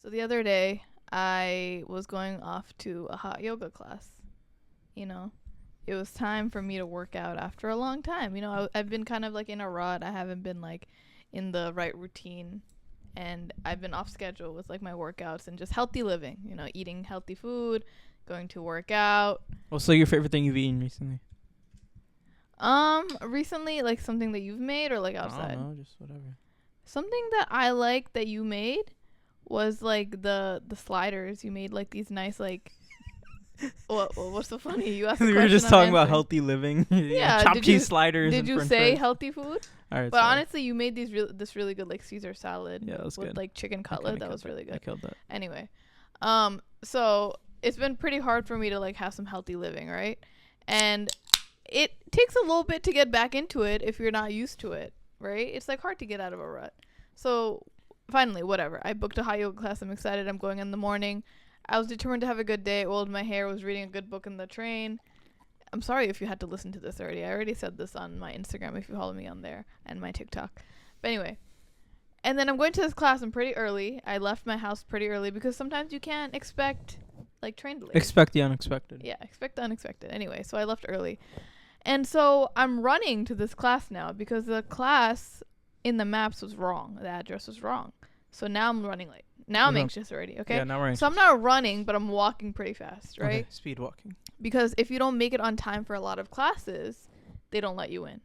So the other day, I was going off to a hot yoga class. You know, it was time for me to work out after a long time. You know, I've been kind of like in a rut. I haven't been like in the right routine. And I've been off schedule with like my workouts and just healthy living. You know, eating healthy food, going to work out. What's like your favorite thing you've eaten recently? Recently, like something that you've made or like outside? I don't know, just whatever. Something that I like that you made was like the sliders. You made like these nice like what's so funny? You asked a We question, were just I'm talking about answering. healthy living. Yeah, chopped did you- cheese sliders. Did and you french say fries. healthy food? All right, But sorry. honestly, you made this really good like Caesar salad. Yeah, that was with good. like chicken I cutlet. kinda That was killed really I good. killed that. Anyway, so it's been pretty hard for me to like have some healthy living, right? And it takes a little bit to get back into it if you're not used to it, right? It's like hard to get out of a rut. So finally, whatever. I booked a hot yoga class. I'm excited. I'm going in the morning. I was determined to have a good day. Oiled my hair. Was reading a good book in the train. I'm sorry if you had to listen to this already. I already said this on my Instagram if you follow me on there and my TikTok. But anyway. And then I'm going to this class. I'm pretty early. I left my house pretty early because sometimes you can't expect like train delays. Expect the unexpected. Yeah, expect the unexpected. Anyway, so I left early. And so I'm running to this class now because the class in the maps was wrong. The address was wrong. So now I'm running late. Now I'm Okay. anxious already, okay? Yeah, now we're anxious. So I'm not running, but I'm walking pretty fast, right? Okay, speed walking. Because if you don't make it on time for a lot of classes, they don't let you in.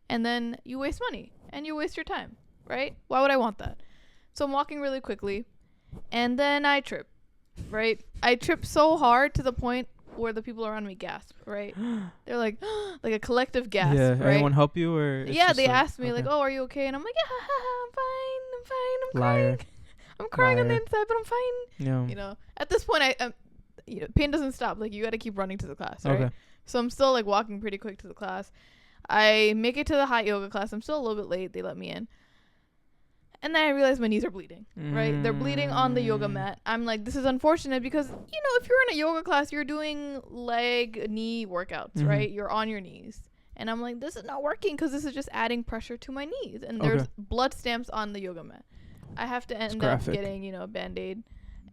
And then you waste money and you waste your time, right? Why would I want that? So I'm walking really quickly and then I trip, right? I trip so hard to the point where the people around me gasp, right? They're like, like a collective gasp, Yeah, right? anyone help you or? It's Yeah, just they like, asked me okay. like, "Oh, are you okay?" And I'm like, "Yeah, I'm fine. I'm Liar. crying. I'm crying on the Liar. inside, but I'm fine." Yeah. You know, at this point, pain doesn't stop. Like you got to keep running to the class, right? Okay. So I'm still like walking pretty quick to the class. I make it to the hot yoga class. I'm still a little bit late. They let me in. And then I realize my knees are bleeding, right? They're bleeding on the yoga mat. I'm like, this is unfortunate because, if you're in a yoga class, you're doing leg, knee workouts, right? You're on your knees. And I'm like, this is not working because this is just adding pressure to my knees. And there's blood stamps on the yoga mat. I have to end up getting, a Band-Aid.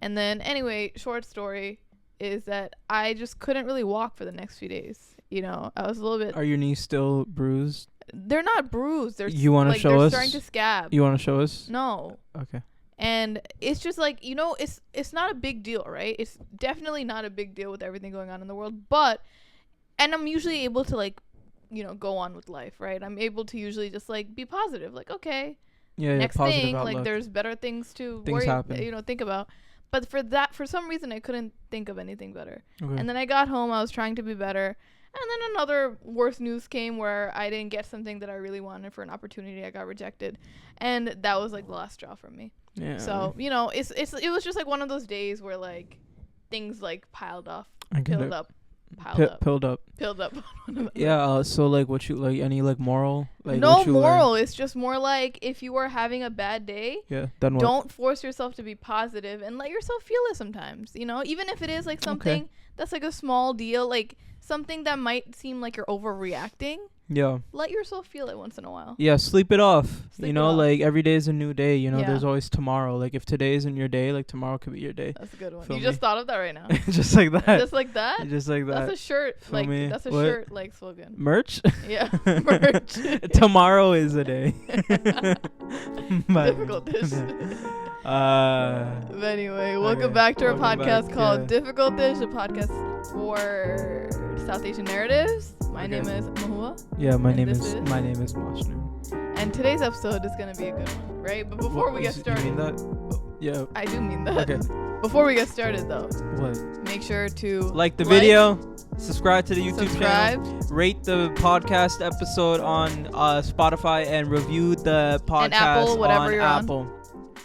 And then, anyway, short story is that I just couldn't really walk for the next few days. I was a little bit... Are your knees still bruised? They're not bruised. They're You want to show they're us? starting to scab. You want to show us? No. Okay. And it's just like, it's not a big deal, right? It's definitely not a big deal with everything going on in the world. And I'm usually able to like, go on with life, right? I'm able to usually just like be positive. Like, okay, next thing, outlook. like there's better things to think about. But for some reason, I couldn't think of anything better. Okay. And then I got home. I was trying to be better. And then another worse news came where I didn't get something that I really wanted for an opportunity. I got rejected. And that was like the last straw for me. Yeah. So, it was just like one of those days where like things like piled up. Pilled up. Yeah, so like what you like any like moral? Like no what you moral. learned? It's just more like if you are having a bad day, then what? don't force yourself to be positive and let yourself feel it sometimes. Even if it is like something that's like a small deal, like something that might seem like you're overreacting. Yeah. Let yourself feel it once in a while. Yeah, sleep it off. Sleep it off. Like every day is a new day. There's always tomorrow. Like if today isn't your day, like tomorrow could be your day. That's a good one. Feel You me? just thought of that right now. Just like that. Just like that? Just like that. That's a shirt. Feel me? That's a What? shirt like slogan. Merch? Yeah. Merch. Tomorrow is a day. Difficult dish. But anyway, welcome back to our podcast called Difficult Dish, a podcast for South Asian narratives. My name is Mahua. Yeah, my name is mashnun. And today's episode is gonna be a good one, right? But before we get started, you mean that? Yeah. I do mean that. Okay. Before we get started, though, What? make sure to like the video, subscribe to the YouTube subscribe, channel, rate the podcast episode on Spotify, and review the podcast and Apple, whatever on you're Apple. on.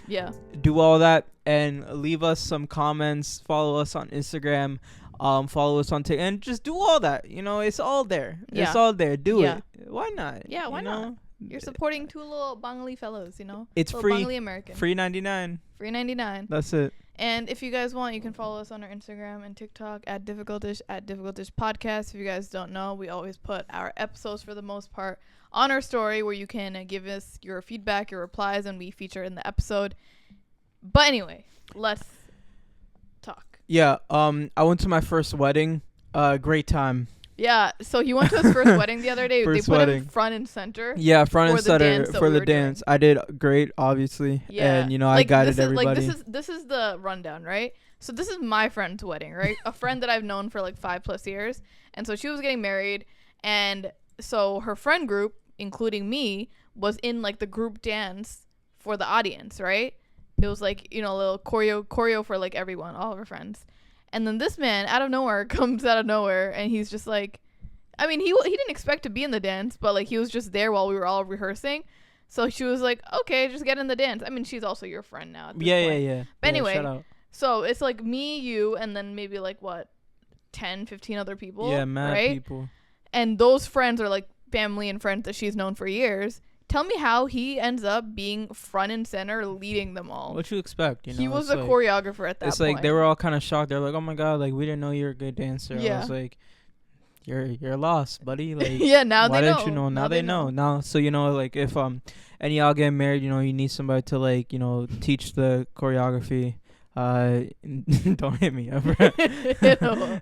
Yeah. Do all that and leave us some comments. Follow us on Instagram. Follow us on TikTok, and just do all that. It's all there. Yeah. It's all there. Do it. Why not? Yeah, why not? You're supporting two little Bengali fellows, It's little free. Bengali American. Free 99. Free 99. That's it. And if you guys want, you can follow us on our Instagram and TikTok at Difficultish Podcast. If you guys don't know, we always put our episodes for the most part on our story where you can give us your feedback, your replies, and we feature in the episode. But anyway, let's talk. Yeah. I went to my first wedding. Great time. Yeah, so he went to his first wedding the other day. They First put wedding. him front and center. Yeah, front For and the center dance that for we the were dance. doing. I did great, obviously. Yeah, And I guided this is, everybody. this is the rundown, right? So this is my friend's wedding, right? A friend that I've known for like 5+ years, and so she was getting married, and so her friend group, including me, was in like the group dance for the audience, right? It was like a little choreo for like everyone, all of her friends, and then this man out of nowhere comes out of nowhere, and he's just like, I mean, he didn't expect to be in the dance, but like he was just there while we were all rehearsing. So she was like, okay, just get in the dance. I mean, she's also your friend now at this point. Yeah. But anyway, shout out. so it's like me, you, and then maybe like what, 10, 15 other people. Yeah, mad right? people. And those friends are like family and friends that she's known for years. Tell me how he ends up being front and center, leading them all. What you expect? He was a choreographer at that point. It's like they were all kind of shocked. They're like, "Oh my god, like we didn't know you're a good dancer." Yeah. I was like, "You're lost, buddy." Like, yeah, now why they know. didn't you know? Now they know. Now, so like if any y'all get married, you need somebody to like teach the choreography. Don't hit me up.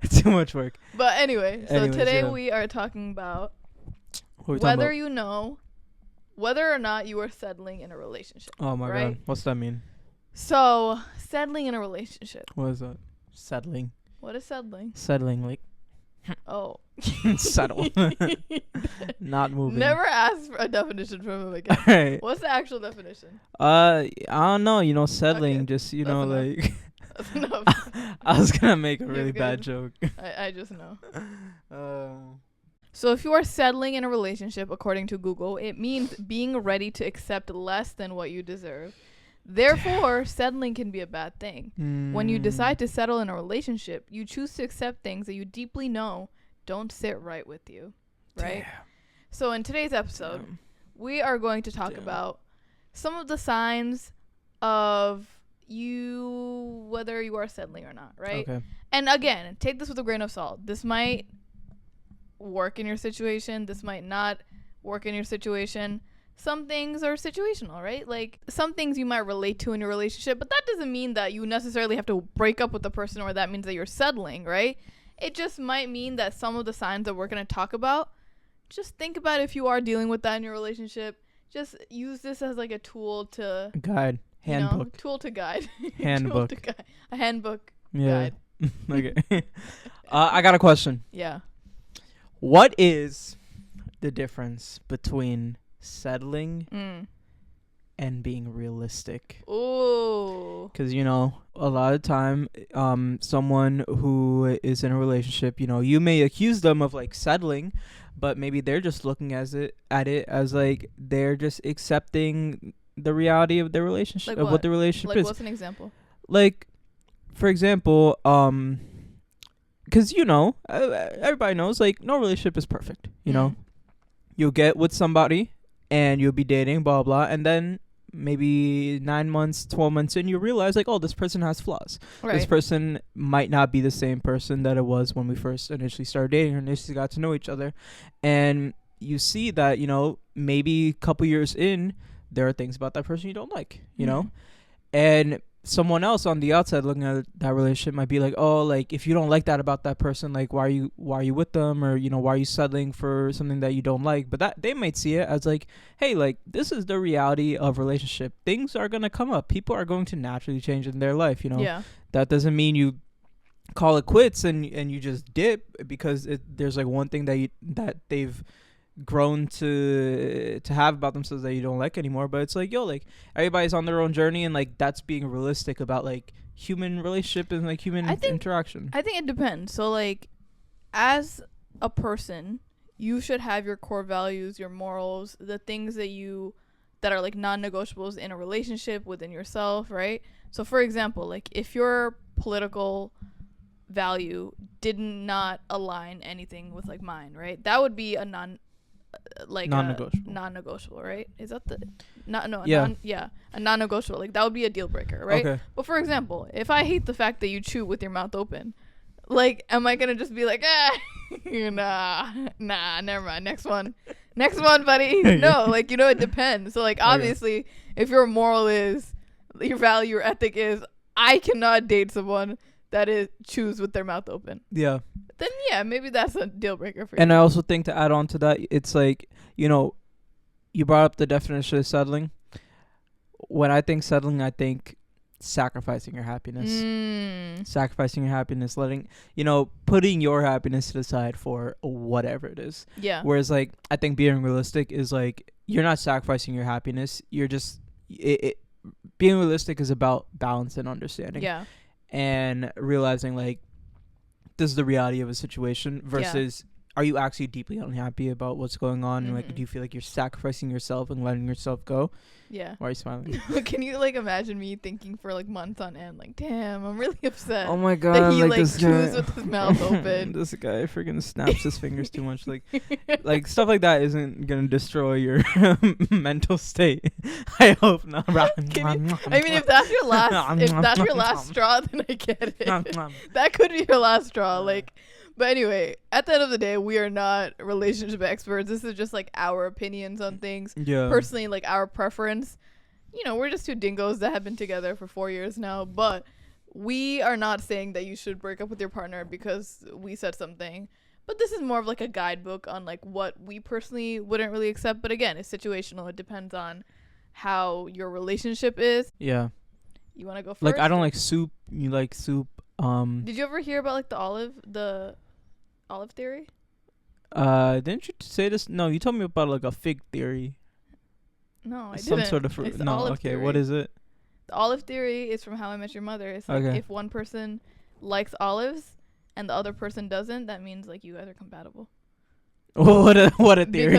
Too much work. But anyway, so Anyways, today yeah. we are talking about What are we talking whether about? you know whether or not you are settling in a relationship. Oh my right? god, what's that mean? So settling in a relationship. What is that? Settling. What is settling? Settling, like Oh. settle. Not moving. Never ask for a definition from him again. Alright. What's the actual definition? I don't know. Settling. Okay, Just that's enough. like. That's enough. I was gonna make a You're really bad good. joke. I just know. Uh, So if you are settling in a relationship, according to Google, it means being ready to accept less than what you deserve. Therefore, settling can be a bad thing. When you decide to settle in a relationship, you choose to accept things that you deeply know don't sit right with you. Right? Damn. So in today's episode, we are going to talk about some of the signs of whether you are settling or not, right? Okay. And again, take this with a grain of salt. This might work in your situation. This might not work in your situation. Some things are situational, right? Like some things you might relate to in your relationship, but that doesn't mean that you necessarily have to break up with the person or that means that you're settling, right? It just might mean that some of the signs that we're going to talk about, just think about if you are dealing with that in your relationship. Just use this as like a tool to Guide. Handbook. tool to guide. Handbook. Tool to guide. A handbook Yeah. guide. Okay. I got a question. Yeah. What is the difference between settling and being realistic? Ooh. Because a lot of time someone who is in a relationship, you may accuse them of like settling, but maybe they're just looking at it as like they're just accepting the reality of their relationship, Like of what the relationship Like is. what's an example? Like, for example, because everybody knows like no relationship is perfect. You'll get with somebody and you'll be dating, blah blah, and then maybe 9 months, 12 months in, you realize like, oh, this person has flaws. Right. This person might not be the same person that it was when we first initially started dating or initially got to know each other, and you see that maybe a couple years in, there are things about that person you don't like, and someone else on the outside looking at that relationship might be like, oh, like if you don't like that about that person, like why are you with them, or why are you settling for something that you don't like? But that they might see it as like, hey, like this is the reality of relationship. Things are gonna come up. People are going to naturally change in their life. Yeah. That doesn't mean you call it quits and you just dip because there's like one thing that they've grown to have about themselves that you don't like anymore. But it's like, yo, like everybody's on their own journey, and like that's being realistic about like human relationship and like human interaction. I think it depends. So like as a person, you should have your core values, your morals, the things that are like non-negotiables in a relationship within yourself, right? So for example, like if your political value did not align anything with like mine, right? That would be a non-negotiable, right? Is that the a non-negotiable, like that would be a deal breaker, right? Okay. But for example, if I hate the fact that you chew with your mouth open, like am I gonna just be like, nah, never mind, next one buddy? No, like it depends. So like obviously if your moral is your value or ethic is, I cannot date someone that is chews with their mouth open. Yeah. Then yeah, maybe that's a deal breaker for you. And I also think, to add on to that, it's like, you know, you brought up the definition of settling. When I think settling, I think sacrificing your happiness. Sacrificing your happiness, letting, putting your happiness to the side for whatever it is. Yeah. Whereas, like, I think being realistic is like, you're not sacrificing your happiness. You're just, being realistic is about balance and understanding. Yeah. And realizing, like, this is the reality of a situation versus, are you actually deeply unhappy about what's going on? And, like, do you feel like you're sacrificing yourself and letting yourself go? Yeah. Why are you smiling? Can you, like, imagine me thinking for, like, months on end, like, damn, I'm really upset. Oh my god, that he, like, like, this chews guy with his mouth open. This guy freaking snaps his fingers too much. Like stuff like that isn't gonna destroy your mental state. I hope not. I mean, if that's your last straw, then I get it. That could be your last straw. Like, but anyway, at the end of the day, we are not relationship experts. This is just like our opinions on things. Yeah. Personally, like our preference. We're just two dingoes that have been together for 4 years now, but we are not saying that you should break up with your partner because we said something. But this is more of like a guidebook on like what we personally wouldn't really accept. But again, it's situational. It depends on how your relationship is. Yeah. You want to go first? Like, I don't like soup. You like soup. Did you ever hear about like the olive theory? Didn't you say this? No, you told me about like a fig theory. No, I didn't. Some sort of fruit. No, okay. Theory. What is it? The olive theory is from How I Met Your Mother. It's like if one person likes olives and the other person doesn't, that means like you guys are compatible. What a theory.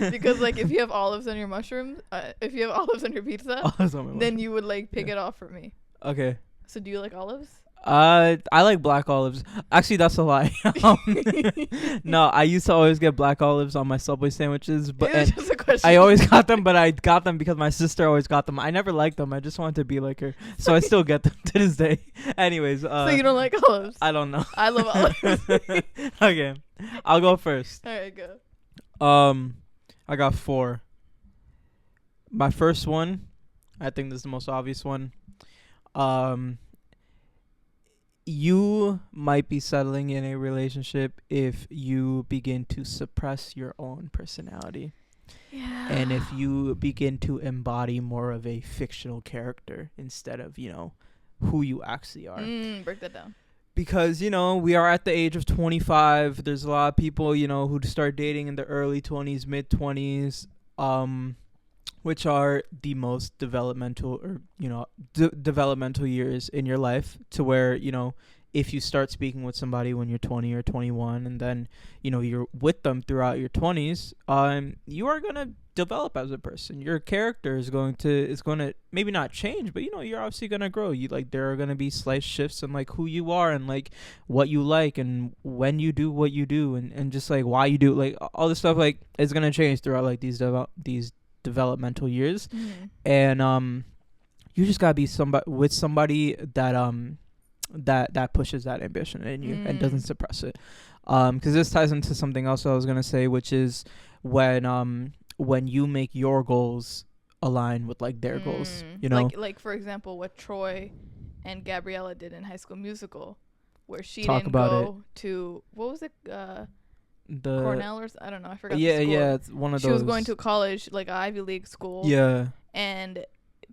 Because if you have olives on your mushrooms, if you have olives on your pizza, then you would like pick it off for me. Okay. So do you like olives? I like black olives. Actually, that's a lie. No, I used to always get black olives on my Subway sandwiches, but just a question. I always got them, but I got them because my sister always got them. I never liked them. I just wanted to be like her, so I still get them to this day. Anyways, so you don't like olives? I don't know. I love olives. Okay, I'll go first. All right, go. I got 4. My first one, I think this is the most obvious one. You might be settling in a relationship if you begin to suppress your own personality. Yeah. And if you begin to embody more of a fictional character instead of, who you actually are. Break that down. Because, we are at the age of 25. There's a lot of people, who start dating in the early 20s, mid 20s, which are the most developmental or, developmental years in your life, to where, if you start speaking with somebody when you're 20 or 21 and then, you're with them throughout your 20s, you are going to develop as a person. Your character is going to maybe not change, but, you're obviously going to grow. There are going to be slight shifts in, who you are and, what you like and when you do what you do and just, why you do, all this stuff, is going to change throughout, these developmental years. And you just gotta be somebody that pushes that ambition in you and doesn't suppress it, because this ties into something else I was gonna say, which is when you make your goals align with their goals, like for example what Troy and Gabriella did in High School Musical, where she Talk didn't about go to, what was it, the Cornell or I don't know, I forgot. Yeah, the school. yeah, it's one of she those. was going to college, like an Ivy League school. Yeah. And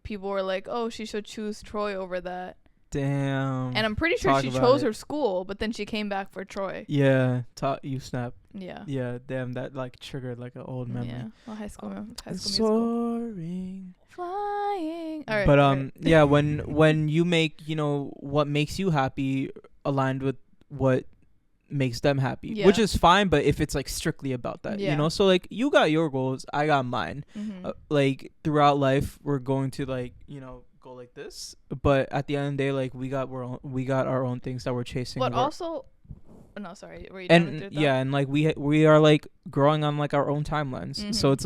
people were like, "Oh, she should choose Troy over that." Damn. And I'm pretty sure she chose her school, but then she came back for Troy. Yeah. You snap. Yeah. Yeah. Damn, that triggered an old memory. Yeah. Well, High School Musical. Soaring. Flying. All right. But yeah, when you make what makes you happy aligned with what makes them happy, which is fine, but if it's strictly about that, so you got your goals, I got mine. Throughout life we're going to go like this, but at the end of the day, we got our own things that we're chasing. But also, no, sorry, were you done with your thought? Yeah, and we are growing on our own timelines. So it's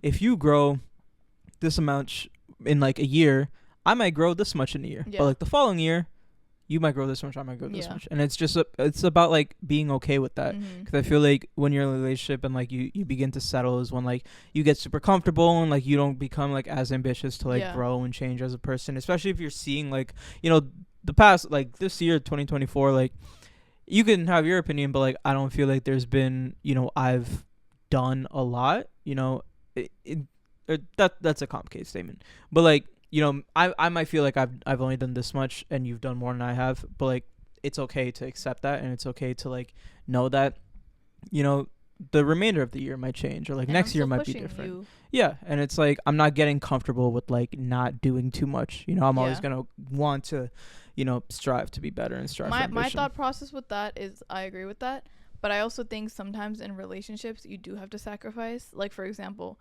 if you grow this amount in a year, I might grow this much in a year, but the following year you might grow this much, I might grow this Yeah. much, and it's just it's about like being okay with that. Mhm. Because I feel like when you're in a relationship and like you begin to settle is when like you get super comfortable and like you don't become like as ambitious to like Yeah. grow and change as a person, especially if you're seeing like, you know, the past, like this year 2024, like you can have your opinion, but like I don't feel like there's been, you know, I've done a lot, you know, that's a complicated statement, but like, you know, I might feel like I've only done this much and you've done more than I have, but like it's okay to accept that, and it's okay to like know that, you know, the remainder of the year might change, or like And next I'm year still might be pushing different. you. Yeah, and it's like I'm not getting comfortable with like not doing too much. You know, I'm always Yeah. gonna want to, you know, strive to be better and strive for My ambition. thought process with that is I agree with that, but I also think sometimes in relationships you do have to sacrifice. Like for example,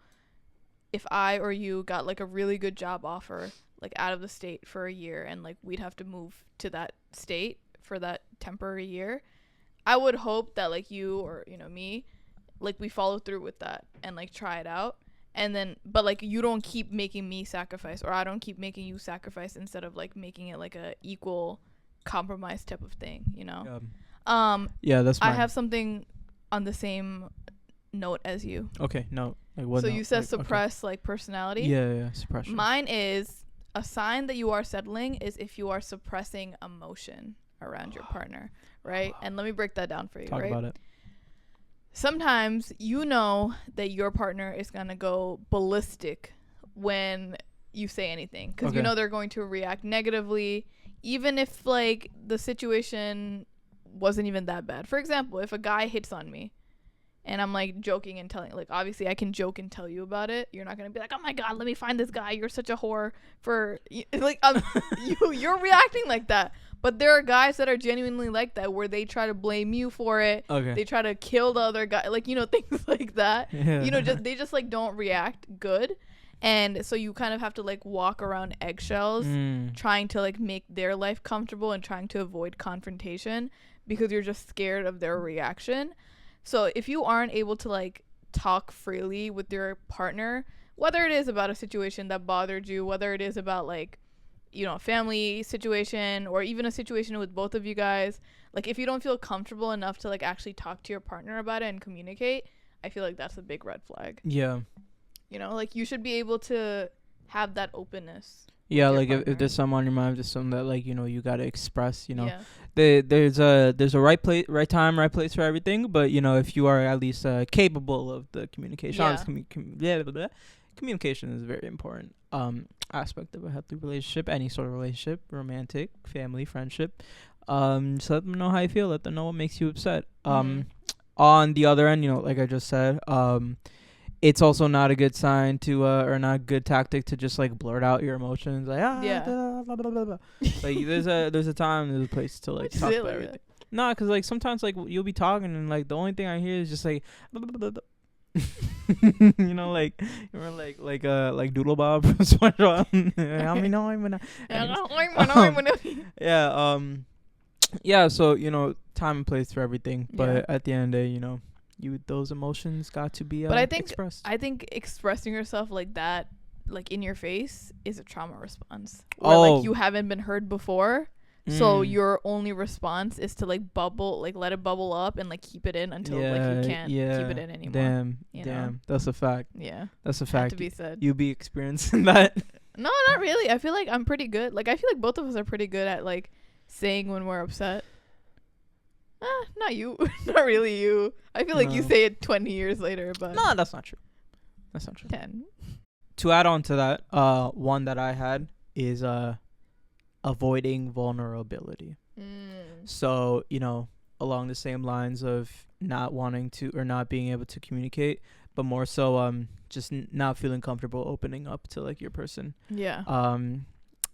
if I or you got like a really good job offer like out of the state for a year, and like we'd have to move to that state for that temporary year, I would hope that like you or, you know, me, like we follow through with that and like try it out. And then but like you don't keep making me sacrifice, or I don't keep making you sacrifice, instead of like making it like a equal compromise type of thing, you know. Yeah, that's I mine. have something on the same note as you. Okay, no, like what? So no? you said Like, okay. suppress like personality. Yeah, suppression. Mine is a sign that you are settling is if you are suppressing emotion around your partner, right? And let me break that down for you. Talk right? about it. Sometimes you know that your partner is going to go ballistic when you say anything, because you Okay. know they're going to react negatively, even if like the situation wasn't even that bad. For example, if a guy hits on me and I'm like joking and telling, like obviously I can joke and tell you about it, you're not going to be like, oh my god, let me find this guy, you're such a whore for like you're reacting like that. But there are guys that are genuinely like that, where they try to blame you for it. Okay. They try to kill the other guy, like, you know, things like that. Yeah. You know, they just like don't react good. And so you kind of have to like walk around eggshells, trying to like make their life comfortable and trying to avoid confrontation, because you're just scared of their reaction. So if you aren't able to like talk freely with your partner, whether it is about a situation that bothered you, whether it is about like, you know, a family situation, or even a situation with both of you guys, like if you don't feel comfortable enough to like actually talk to your partner about it and communicate, I feel like that's a big red flag. Yeah. You know, like you should be able to have that openness. Yeah, with your like if partner. there's something on your mind, there's something that like, you know, you gotta express. You know, Yeah. there's a right place, right time, right place for everything. But you know, if you are at least capable of the communication, Yeah. obviously, communication is a very important aspect of a healthy relationship, any sort of relationship, romantic, family, friendship. Just let them know how you feel. Let them know what makes you upset. Mhm. On the other end, you know, like I just said, it's also not a good sign to or not a good tactic to just like blurt out your emotions, like Yeah. blah, blah, blah, blah. Like there's a time, there's a place to like Why'd you talk say it about like everything. Nah, cause like sometimes like you'll be talking and like the only thing I hear is just like blah, blah, blah, blah. You know, like you're like Doodle Bob from SpongeBob. Yeah, so you know, time and place for everything, but Yeah. at the end of the day, you know, those emotions got to be But I think expressed. I think expressing yourself like that, like in your face, is a trauma response. Where like you haven't been heard before, so your only response is to like bubble, like let it bubble up and like keep it in until like you can't keep it in anymore. Damn, you know? damn, that's a fact. Yeah, That's a had fact. to be said. You be experiencing that? No, not really. I feel like I'm pretty good. Like I feel like both of us are pretty good at like saying when we're upset. Not you. Not really you. I feel like you No. say it 20 years later, but No, that's not true. That's not true. 10. To add on to that, one that I had is avoiding vulnerability. So, you know, along the same lines of not wanting to or not being able to communicate, but more so just not feeling comfortable opening up to like your person. Yeah.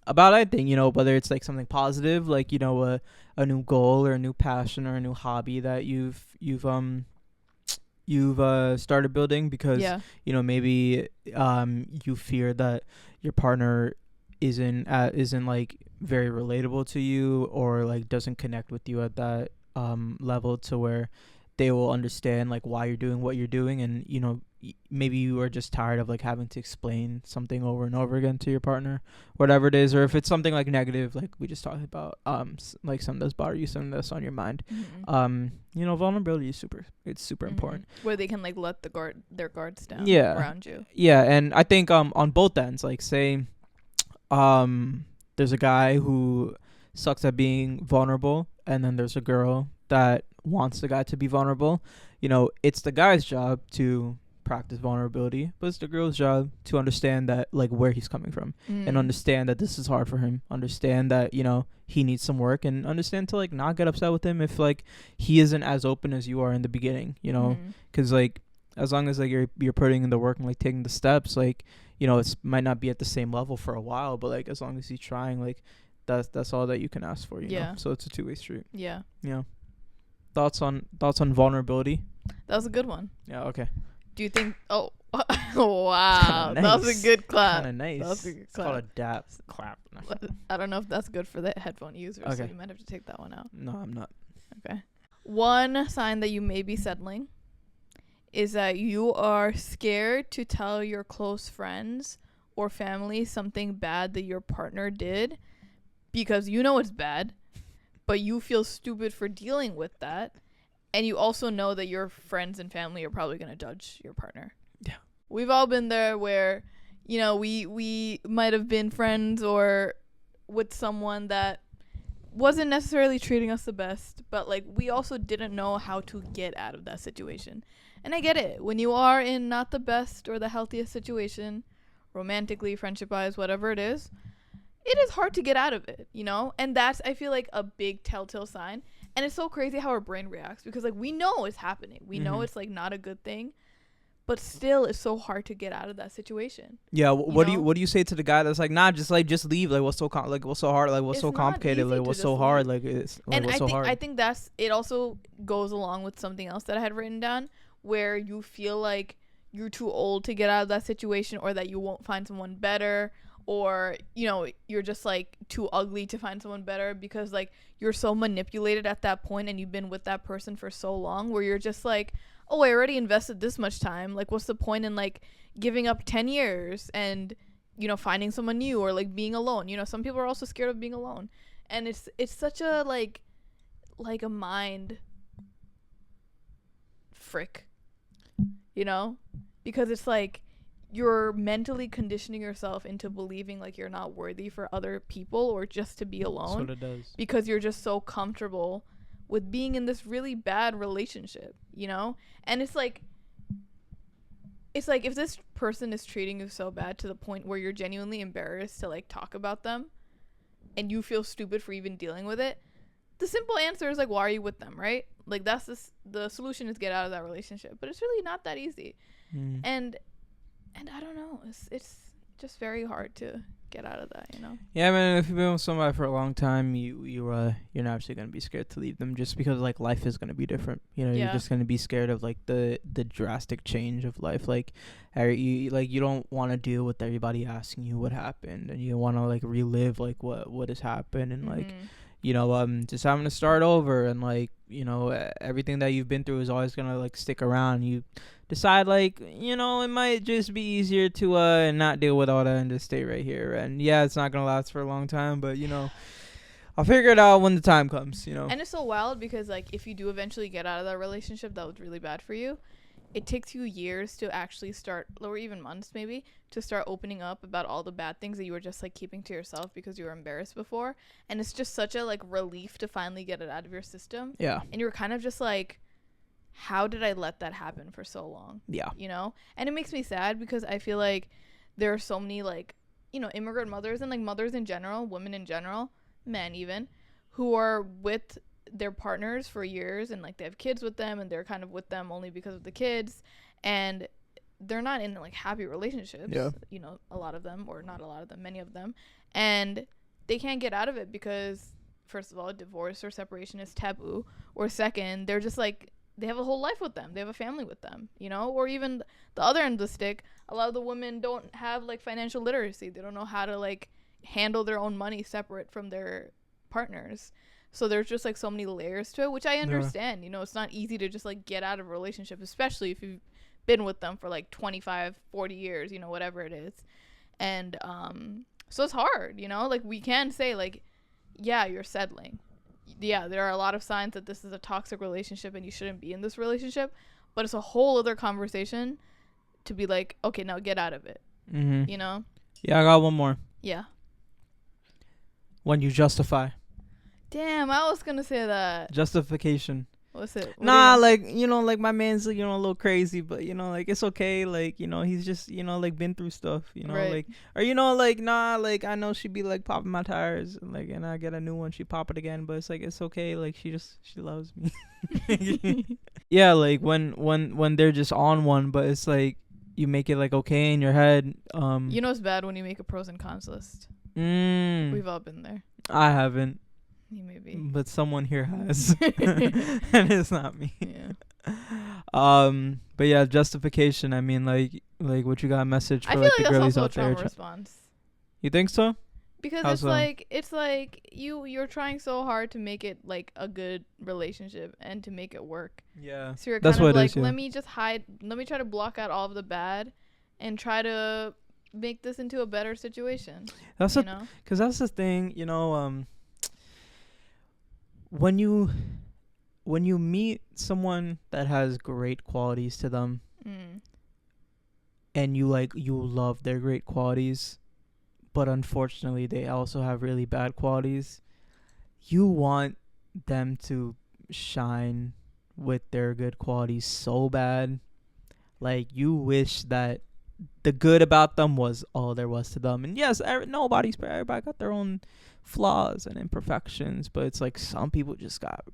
About anything, you know, whether it's like something positive, like, you know, a new goal or a new passion or a new hobby that you've started building because Yeah. you know, maybe you fear that your partner isn't like very relatable to you, or like doesn't connect with you at that level to where they will understand like why you're doing what you're doing, and you know, maybe you are just tired of like having to explain something over and over again to your partner, whatever it is, or if it's something like negative, like we just talked about, like something that's bothering you, something that's on your mind. Vulnerability is super important. Where they can like let their guards down around you. Yeah, and I think on both ends, like say there's a guy who sucks at being vulnerable, and then there's a girl that wants the guy to be vulnerable. It's the guy's job to practice vulnerability, but it's the girl's job to understand that, like, where he's coming from, and understand that this is hard for him, understand that he needs some work, and understand to like not get upset with him if like he isn't as open as you are in the beginning, because like as long as like you're putting in the work and like taking the steps, like it might not be at the same level for a while, but like as long as he's trying, like that's all that you can ask for, you know? So it's a two-way street. Thoughts on vulnerability? That was a good one. Yeah. Okay. Do you think? Oh, wow, nice. That was a good clap. Kind of nice. That was a good clap. It's called a dap clap. I don't know if that's good for the headphone users. Okay. So you might have to take that one out. No, I'm not. Okay. One sign that you may be settling is that you are scared to tell your close friends or family something bad that your partner did, because it's bad, but you feel stupid for dealing with that. And you also know that your friends and family are probably going to judge your partner. Yeah. We've all been there where, we might have been friends or with someone that wasn't necessarily treating us the best, but like we also didn't know how to get out of that situation. And I get it. When you are in not the best or the healthiest situation, romantically, friendship-wise, whatever it is hard to get out of it, And that's, I feel like, a big telltale sign. And it's so crazy how our brain reacts, because like we know it's happening. We know it's like not a good thing, but still it's so hard to get out of that situation. Yeah. What do you say to the guy that's like, nah, just leave. Like what's so what's so hard? Like what's so complicated? Like what's so hard? Like it's like, and what's so hard? I think that's it. Also goes along with something else that I had written down, where you feel like you're too old to get out of that situation, or that you won't find someone better, or you're just like too ugly to find someone better, because like you're so manipulated at that point and you've been with that person for so long, where you're just like, oh, I already invested this much time, like what's the point in like giving up 10 years and finding someone new, or like being alone. Some people are also scared of being alone, and it's such a like a mind frick, because it's like you're mentally conditioning yourself into believing like you're not worthy for other people or just to be alone. That's what it does. Because you're just so comfortable with being in this really bad relationship, And it's like if this person is treating you so bad to the point where you're genuinely embarrassed to like talk about them, and you feel stupid for even dealing with it, the simple answer is like, why are you with them, right? Like that's the solution is get out of that relationship. But it's really not that easy. And I don't know, it's just very hard to get out of that, Yeah, man. If you've been with somebody for a long time, you're naturally gonna be scared to leave them, just because like life is gonna be different. You're just gonna be scared of like the drastic change of life. Like, you don't want to deal with everybody asking you what happened, and you want to like relive like what has happened, and like just having to start over, and like everything that you've been through is always gonna like stick around. You decide like it might just be easier to not deal with all that and just stay right here, and it's not gonna last for a long time, but I'll figure it out when the time comes. And it's so wild, because like if you do eventually get out of that relationship that was really bad for you, it takes you years to actually start, or even months maybe, to start opening up about all the bad things that you were just like keeping to yourself because you were embarrassed before. And it's just such a like relief to finally get it out of your system. Yeah. And you're kind of just like, how did I let that happen for so long? Yeah. And it makes me sad, because I feel like there are so many like, immigrant mothers and like mothers in general, women in general, men even, who are with their partners for years, and like they have kids with them, and they're kind of with them only because of the kids, and they're not in like happy relationships. Yeah. A lot of them, or not a lot of them, many of them, and they can't get out of it because, first of all, divorce or separation is taboo, or second, they're just like, they have a whole life with them, they have a family with them, or even the other end of the stick, a lot of the women don't have like financial literacy. They don't know how to like handle their own money separate from their partners. So there's just like so many layers to it, which I understand. It's not easy to just like get out of a relationship, especially if you've been with them for like 25, 40 years, you know, whatever it is. And so it's hard, you know, like we can say like, yeah, you're settling. Yeah, there are a lot of signs that this is a toxic relationship and you shouldn't be in this relationship, but it's a whole other conversation to be like, okay, now get out of it. Mm-hmm. You know? Yeah, I got one more. Yeah. When you justify. Damn, I was gonna say that. Justification. What's it? Nah, like, you know, like my man's, you know, a little crazy, but, you know, like it's okay. Like, you know, he's just, you know, like been through stuff, you know, right. like, or, you know, like, nah, like I know she'd be like popping my tires and like, and I get a new one, she pop it again, but it's like, it's okay. Like she loves me. Yeah. Like when they're just on one, but it's like you make it like okay in your head. You know, it's bad when you make a pros and cons list. We've all been there. I haven't. Maybe. But someone here has. And it's not me. Yeah. But yeah, justification. I mean, like what you got a message for I feel like like the that's girlies also a out there. trauma response. You think so? Because How it's so? like you're trying so hard to make it like a good relationship and to make it work. Yeah. So you're That's kind of what it like, is, yeah. let me try to block out all of the bad and try to make this into a better situation. That's know? Because that's the thing, you know, when you meet someone that has great qualities to them and you love their great qualities, but unfortunately they also have really bad qualities, you want them to shine with their good qualities so bad. Like you wish that the good about them was all there was to them. And yes, everybody got their own flaws and imperfections, but it's like some people just got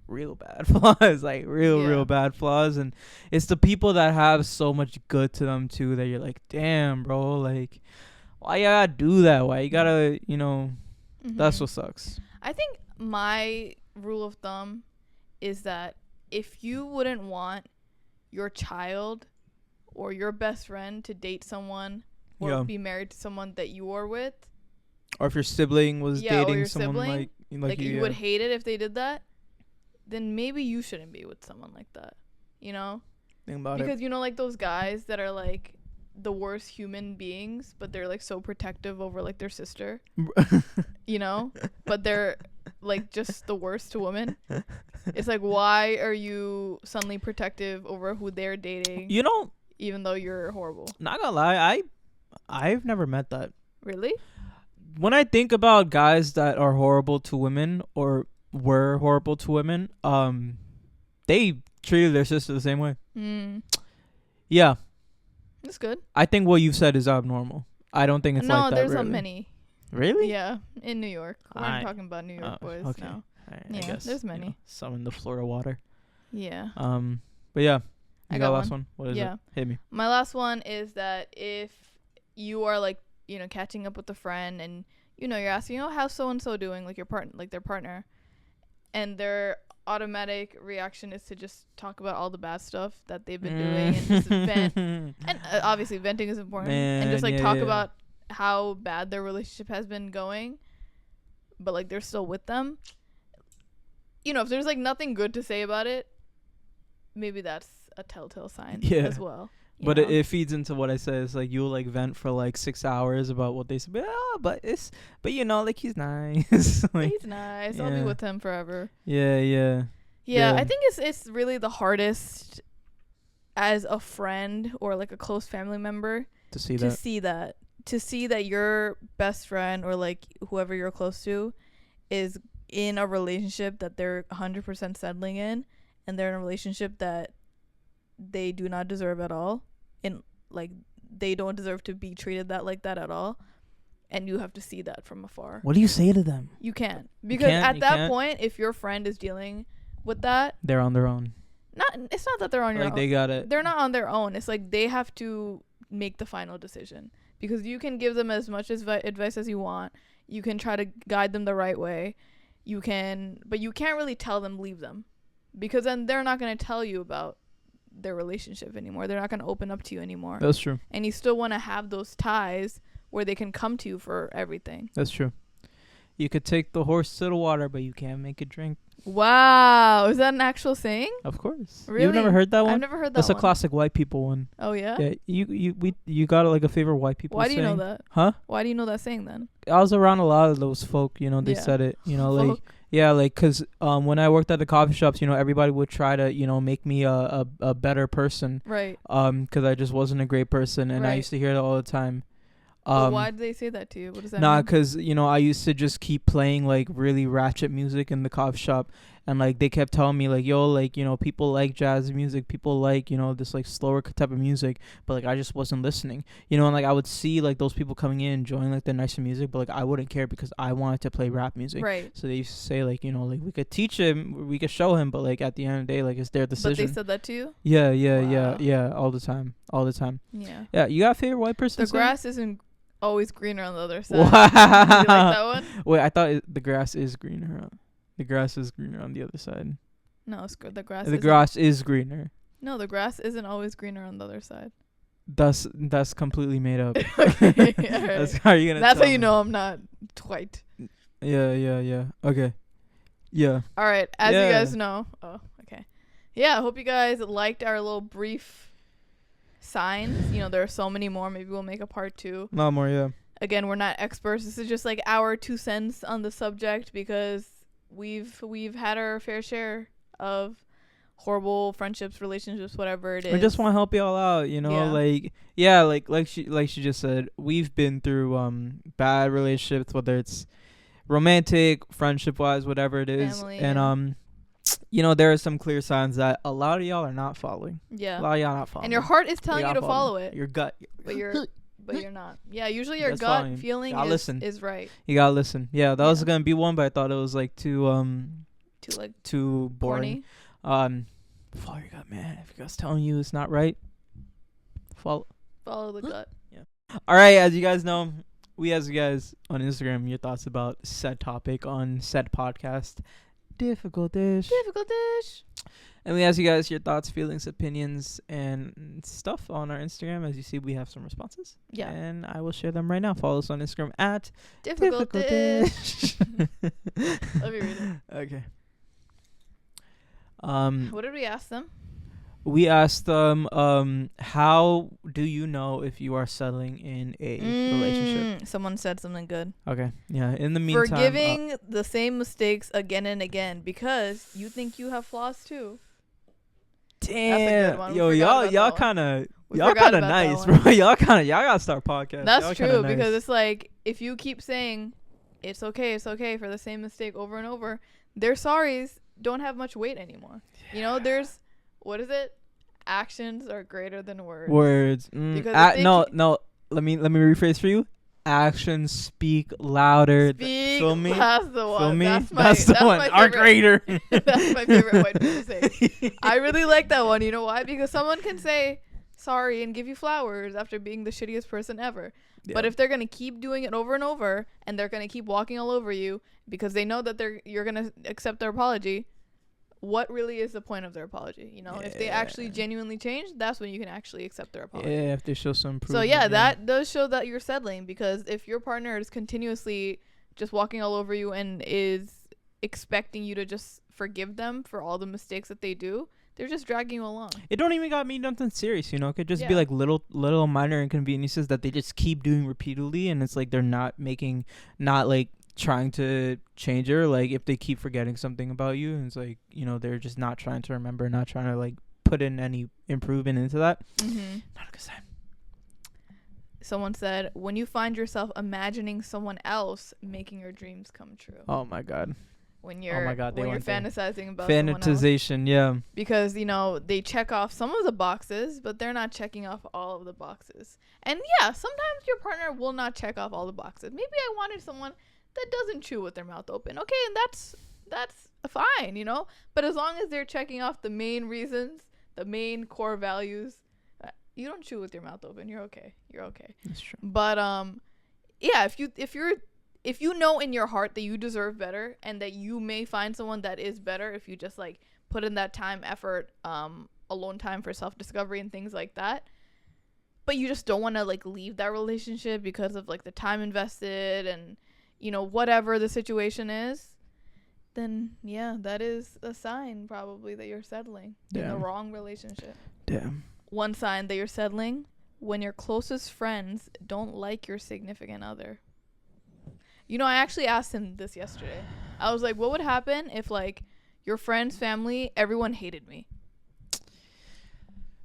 real bad flaws, like real bad flaws. And it's the people that have so much good to them too that you're like, damn, bro, like why you gotta do that? Why you gotta, you know, that's what sucks. I think my rule of thumb is that if you wouldn't want your child or your best friend to date someone or be married to someone that you are with, or if your sibling was dating someone sibling, like you would hate it if they did that, then maybe you shouldn't be with someone like that, you know? Think about because you know, like those guys that are like the worst human beings, but they're like so protective over like their sister, you know, but they're like just the worst to women. It's like, why are you suddenly protective over who they're dating, you know, even though you're horrible? Not gonna lie, I've never met that. Really? When I think about guys that are horrible to women or were horrible to women, they treated their sister the same way. Yeah, that's good. I think what you've said is abnormal. I don't think it's like that. No, there's really. many. Really? Yeah, in New York. We're not talking about New York boys now. I guess there's many. You know, some in the Florida water. Yeah. But yeah, I got last one. What is it? Hit me. My last one is that if you are like, you know, catching up with a friend and you know you're asking, oh, how's so and so doing, like their partner, and their automatic reaction is to just talk about all the bad stuff that they've been doing and just vent. And obviously venting is important. And just like talk about how bad their relationship has been going, but like they're still with them. You know, if there's like nothing good to say about it, maybe that's a telltale sign as well. But it feeds into what I said. It's like you'll like vent for like 6 hours about what they said. But you know, like he's nice. Like, he's nice. I'll be with him forever. Yeah. I think it's really the hardest as a friend or like a close family member to see that your best friend or like whoever you're close to is in a relationship that they're 100% settling in, and they're in a relationship that they do not deserve at all, and like they don't deserve to be treated like that at all, and you have to see that from afar. What do you say to them? You can't, because at that point, if your friend is dealing with that, they're on their own. It's not that they're on your own. They got it. They're not on their own. It's like they have to make the final decision, because you can give them as much advice as you want. You can try to guide them the right way. But you can't really tell them leave them, because then they're not going to tell you about their relationship anymore. They're not going to open up to you anymore. That's true. And you still want to have those ties where they can come to you for everything. That's true. You could take the horse to the water, but you can't make it drink. Wow, is that an actual saying? Of course. Really? You've never heard that one? I've never heard that That's one. a classic white people one. Oh yeah. Yeah, you got like a favorite white people Why saying? do you know that? Huh? Why do you know that saying then? I was around a lot of those folk, you know, they Yeah. said it, you know, like, Folk. yeah, like, cause when I worked at the coffee shops, you know, everybody would try to, you know, make me a better person, Right. cause I just wasn't a great person, and I Right. used to hear that all the time. But why did they say that to you? What does that Nah, mean? cause you know I used to just keep playing like really ratchet music in the coffee shop, and like they kept telling me like, yo, like, you know, people like jazz music, people like, you know, this like slower type of music, but like I just wasn't listening, you know, and like I would see like those people coming in enjoying like the nicer music, but like I wouldn't care because I wanted to play rap music. Right. So they used to say like, you know, like we could teach him, we could show him, but like at the end of the day, like it's their decision. But they said that to you? Yeah, Wow. all the time. Yeah. Yeah, you got a favorite white person? The grass isn't always greener on the other side. Wow. You like that one? Wait, I thought the grass is greener. The grass is greener on the other side. No, the grass. The grass is greener. No, the grass isn't always greener on the other side. That's completely made up. Okay, That's alright. how you gonna. That's tell how you me. know I'm not white. Yeah. Okay. Yeah. All right, as you Yeah. guys know. Oh, okay. Yeah, I hope you guys liked our little brief signs. You know, there are so many more. Maybe we'll make a part 2. Not more. Yeah. Again, we're not experts. This is just like our 2 cents on the subject because we've had our fair share of horrible friendships, relationships, whatever it is. We just want to help y'all out, you know, like she just said, we've been through bad relationships, whether it's romantic, friendship wise, whatever it is, Family, and yeah. you know, there are some clear signs that a lot of y'all are not following. Yeah. A lot of y'all not following. And your heart is telling you to follow it. Your gut. But you're not. Yeah, usually your That's gut fine. feeling Gotta listen. is right. You gotta listen. Yeah, that was Yeah. gonna be one, but I thought it was like too Too boring. corny. Follow your gut, man. If your gut's telling you it's not right, follow. Follow the gut. All right, as you guys know, we ask you guys on Instagram your thoughts about said topic on said podcast. Difficult dish. And we ask you guys your thoughts, feelings, opinions, and stuff on our Instagram. As you see, we have some responses. Yeah. And I will share them right now. Follow us on Instagram at Difficult dish. Difficult-ish. Let me read it. Okay. What did we ask them? We asked them, how do you know if you are settling in a relationship? Someone said something good. Okay. Yeah. In the meantime, Forgiving the same mistakes again and again because you think you have flaws too. damn, one. We yo, forgot about y'all that one. kind of We y'all forgot kind of about that nice, one. bro. Y'all gotta start podcasts. That's Y'all true kinda nice. because it's like if you keep saying it's okay for the same mistake over and over, their sorries don't have much weight anymore. Yeah. You know, there's what is it? Actions are greater than words. Because No. Let me rephrase for you. Actions speak louder. Feel me? That's the one. Feel me? That's the one. my Are favorite. greater. That's my favorite white people say. I really like that one. You know why? Because someone can say sorry and give you flowers after being the shittiest person ever. Yeah. But if they're gonna keep doing it over and over, and they're gonna keep walking all over you because they know that you're gonna accept their apology, what really is the point of their apology? You know, if they actually genuinely change, that's when you can actually accept their apology. Yeah, if they show some improvement. So yeah, that does show that you're settling, because if your partner is continuously just walking all over you and is expecting you to just forgive them for all the mistakes that they do, they're just dragging you along. It don't even got me nothing serious, you know. It could just be like little minor inconveniences that they just keep doing repeatedly, and it's like they're not like trying to change her. Like if they keep forgetting something about you, and it's like, you know, they're just not trying to remember, not trying to like put in any improvement into that. Not a good sign. Someone said, when you find yourself imagining someone else making your dreams come true. Oh my god. When you're fantasizing about fantasization, someone else. yeah. Because, you know, they check off some of the boxes, but they're not checking off all of the boxes. And yeah, sometimes your partner will not check off all the boxes. Maybe I wanted someone that doesn't chew with their mouth open. Okay, and that's fine, you know? But as long as they're checking off the main reasons, the main core values, you don't chew with your mouth open. You're okay. That's true. But yeah, if you know in your heart that you deserve better and that you may find someone that is better if you just like put in that time, effort, alone time for self-discovery and things like that, but you just don't want to like leave that relationship because of like the time invested and, whatever the situation is, then yeah, that is a sign probably that you're settling in the wrong relationship. Damn. One sign that you're settling: when your closest friends don't like your significant other. I actually asked him this yesterday. I was like, what would happen if like your friends, family, everyone hated me?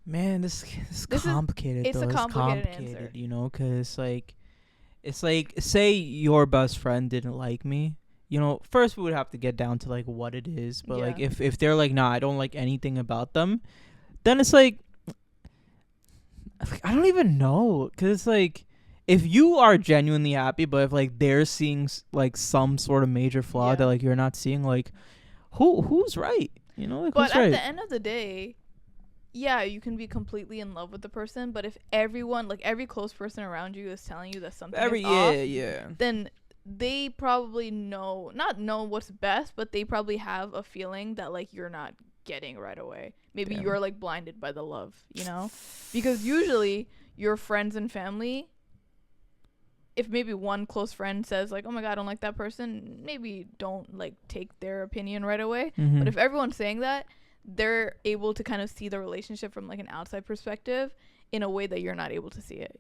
Man, this is complicated. It's a complicated answer. Because it's like, say your best friend didn't like me. First we would have to get down to like what it is. But like if they're like, nah, I don't like anything about them, then it's like I don't even know. Because it's like, if you are genuinely happy, but if like they're seeing like some sort of major flaw that like you're not seeing, like who's right? Like, but who's at right? the end of the day, yeah, you can be completely in love with the person, but if everyone, like every close person around you, is telling you that something is off, then they probably not know what's best, but they probably have a feeling that like you're not getting right away. Maybe you're like blinded by the love, because usually your friends and family, if maybe one close friend says like, oh my god, I don't like that person, maybe don't like take their opinion right away. Mm-hmm. But if everyone's saying that, they're able to kind of see the relationship from like an outside perspective in a way that you're not able to see it,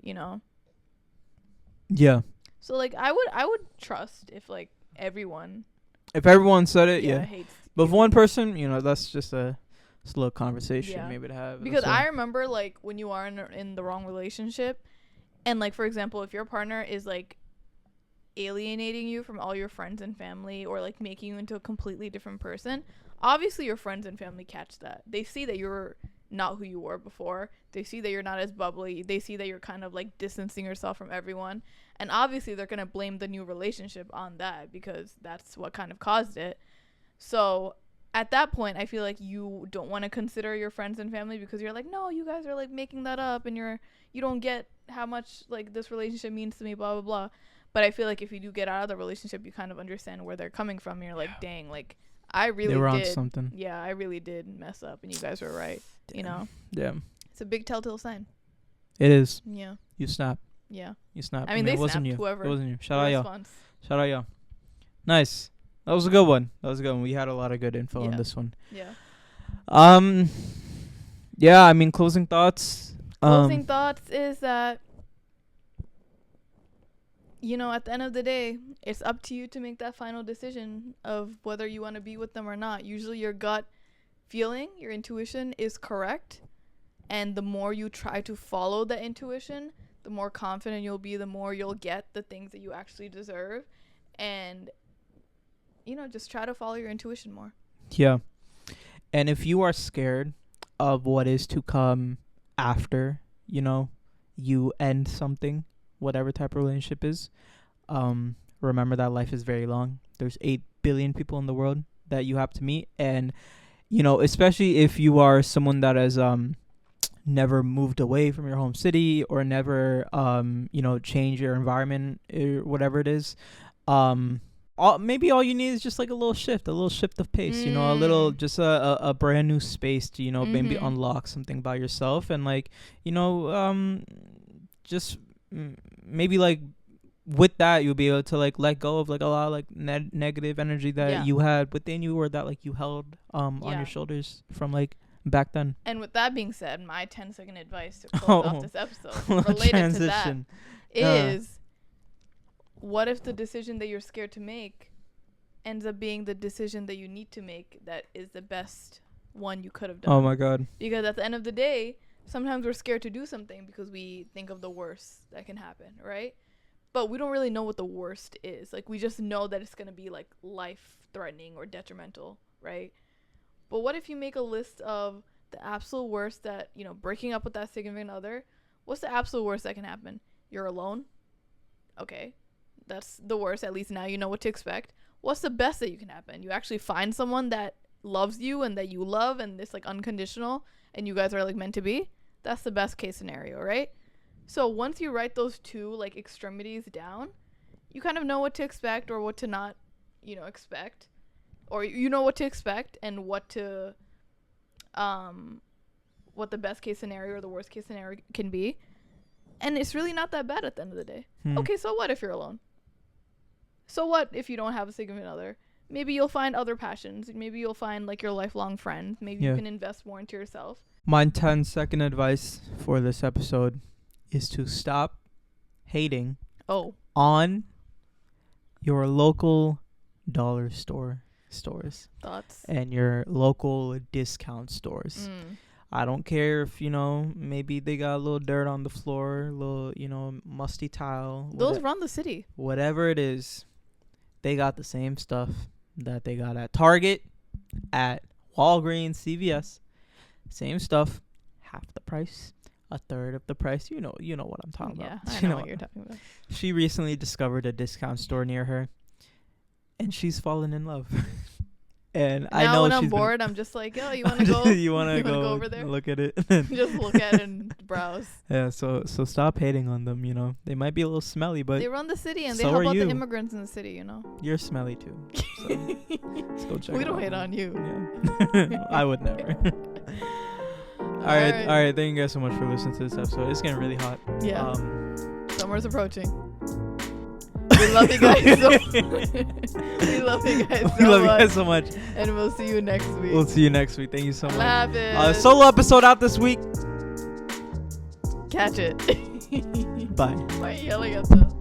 Yeah. So like I would trust if like everyone said it, hates but if you. one person, that's just a little conversation maybe to have. Because I remember like when you are in the wrong relationship, and like for example, if your partner is like alienating you from all your friends and family, or like making you into a completely different person, obviously your friends and family catch that. They see that you're not who you were before. They see that you're not as bubbly. They see that you're kind of like distancing yourself from everyone, and obviously they're gonna blame the new relationship on that because that's what kind of caused it. So at that point, I feel like you don't want to consider your friends and family, because you're like, no, you guys are like making that up, and you don't get how much like this relationship means to me, blah blah blah. But I feel like if you do get out of the relationship, you kind of understand where they're coming from. You're like, dang, like I really they were did on something. Yeah, I really did mess up, and you guys were right. Yeah. It's a big telltale sign. It is. Yeah. You snap. Yeah. You snap. I mean, they it wasn't snapped, you. whoever. It wasn't you. Shout out y'all. Response. Shout out y'all. Nice. That was a good one. We had a lot of good info on this one. Yeah. Yeah, I mean, closing thoughts. Closing thoughts is that, at the end of the day, it's up to you to make that final decision of whether you want to be with them or not. Usually your gut feeling, your intuition is correct. And the more you try to follow that intuition, the more confident you'll be, the more you'll get the things that you actually deserve. And, just try to follow your intuition more. Yeah. And if you are scared of what is to come after, you end something, whatever type of relationship is, remember that life is very long. There's 8 billion people in the world that you have to meet. And, especially if you are someone that has never moved away from your home city, or never, change your environment, or whatever it is, maybe all you need is just like a little shift of pace, a little, just a brand new space to, maybe unlock something about yourself. And like, just maybe like with that, you'll be able to like let go of like a lot of like negative energy that you had within you, or that like you held on your shoulders from like back then. And with that being said, my 10-second advice to close off this episode related to that is, what if the decision that you're scared to make ends up being the decision that you need to make, that is the best one you could have done? Oh my god. Because at the end of the day, sometimes we're scared to do something because we think of the worst that can happen, right? But we don't really know what the worst is. Like, we just know that it's going to be like life-threatening or detrimental, right? But what if you make a list of the absolute worst that, breaking up with that significant other, what's the absolute worst that can happen? You're alone? Okay. That's the worst. At least now you know what to expect. What's the best that you can happen? You actually find someone that loves you and that you love, and it's like unconditional, and you guys are like meant to be. That's the best case scenario, right? So once you write those two like extremities down, you kind of know what to expect or what to not, expect. Or you know what to expect and what to what the best case scenario or the worst case scenario can be. And it's really not that bad at the end of the day. Okay, so what if you're alone? So what if you don't have a significant other? Maybe you'll find other passions. Maybe you'll find like your lifelong friend. Maybe you can invest more into yourself. My 10-second advice for this episode is to stop hating on your local dollar stores Thoughts? and your local discount stores. I don't care if, maybe they got a little dirt on the floor, a little, musty tile. Those run the city. Whatever it is, they got the same stuff that they got at Target, at Walgreens, CVS. Same stuff, half the price, a third of the price. You know what I'm talking about. Yeah, I know what you're talking about. She recently discovered a discount store near her, and she's fallen in love. And now I know when I'm bored, I'm just like, yo, you want to go? you want to go over there? Look at it. Just look at it and browse. Yeah, so stop hating on them. They might be a little smelly, but they run the city and so they help are out the you. immigrants in the city. You're smelly too. So let's go check. We it don't out. hate on you. Yeah. I would never. All right. Thank you guys so much for listening to this episode. It's getting really hot. Yeah. Summer's approaching. We love you guys so much. We love you guys so much. And we'll see you next week. Thank you so much. Love it. Solo episode out this week. Catch it. Bye. Why are you yelling at them?